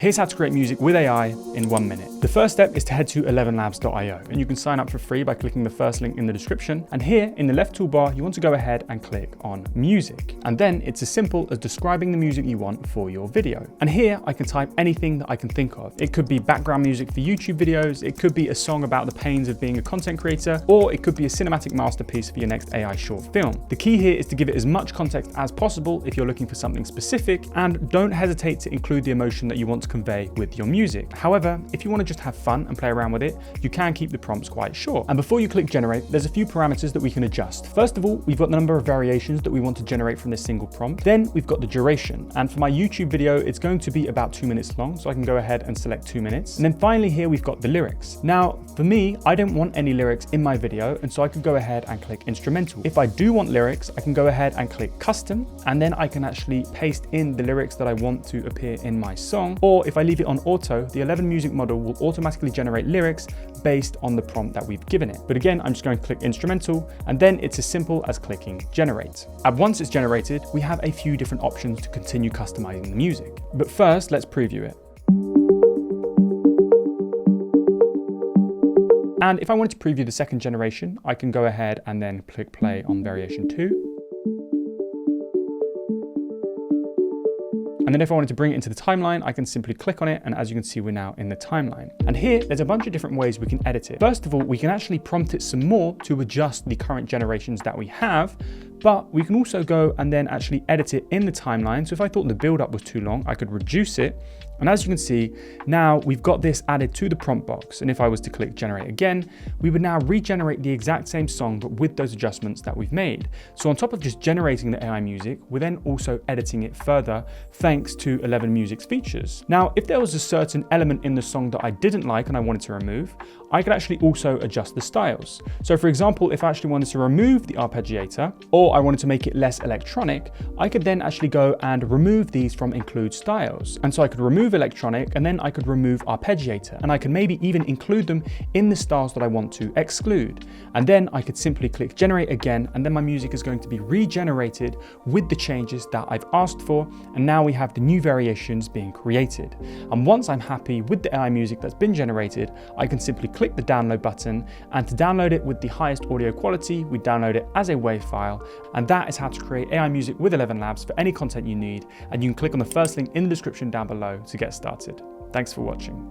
Here's how to create music with AI in 1 minute. The first step is to head to ElevenLabs.io, and you can sign up for free by clicking the first link in the description. And here in the left toolbar, you want to go ahead and click on music. And then it's as simple as describing the music you want for your video. And here I can type anything that I can think of. It could be background music for YouTube videos, it could be a song about the pains of being a content creator, or it could be a cinematic masterpiece for your next AI short film. The key here is to give it as much context as possible if you're looking for something specific, and don't hesitate to include the emotion that you want to convey with your music. However, if you want to just have fun and play around with it, you can keep the prompts quite short. And before you click generate, there's a few parameters that we can adjust. First of all, we've got the number of variations that we want to generate from this single prompt. Then we've got the duration. And for my YouTube video, it's going to be about 2 minutes long. So I can go ahead and select 2 minutes. And then finally here, we've got the lyrics. Now, for me, I don't want any lyrics in my video. And so I could go ahead and click instrumental. If I do want lyrics, I can go ahead and click custom. And then I can actually paste in the lyrics that I want to appear in my song. Or if I leave it on auto, the 11 music model will automatically generate lyrics based on the prompt that we've given it. But again, I'm just going to click instrumental, and then it's as simple as clicking generate. And once it's generated, we have a few different options to continue customizing the music. But first, let's preview it. And if I wanted to preview the second generation, I can go ahead and then click play on variation 2. And then if I wanted to bring it into the timeline, I can simply click on it. And as you can see, we're now in the timeline. And here, there's a bunch of different ways we can edit it. First of all, we can actually prompt it some more to adjust the current generations that we have. But we can also go and then actually edit it in the timeline. So if I thought the build up was too long, I could reduce it. And as you can see, now we've got this added to the prompt box. And if I was to click generate again, we would now regenerate the exact same song, but with those adjustments that we've made. So on top of just generating the AI music, we're then also editing it further thanks to 11 Music's features. Now, if there was a certain element in the song that I didn't like and I wanted to remove, I could actually also adjust the styles. So for example, if I actually wanted to remove the arpeggiator, or I wanted to make it less electronic, I could then actually go and remove these from include styles. And so I could remove electronic, and then I could remove arpeggiator, and I could maybe even include them in the styles that I want to exclude. And then I could simply click generate again, and then my music is going to be regenerated with the changes that I've asked for. And now we have the new variations being created. And once I'm happy with the AI music that's been generated, I can simply click the download button, and to download it with the highest audio quality, we download it as a WAV file. And that is how to create AI music with ElevenLabs for any content you need. And you can click on the first link in the description down below to get started. Thanks for watching.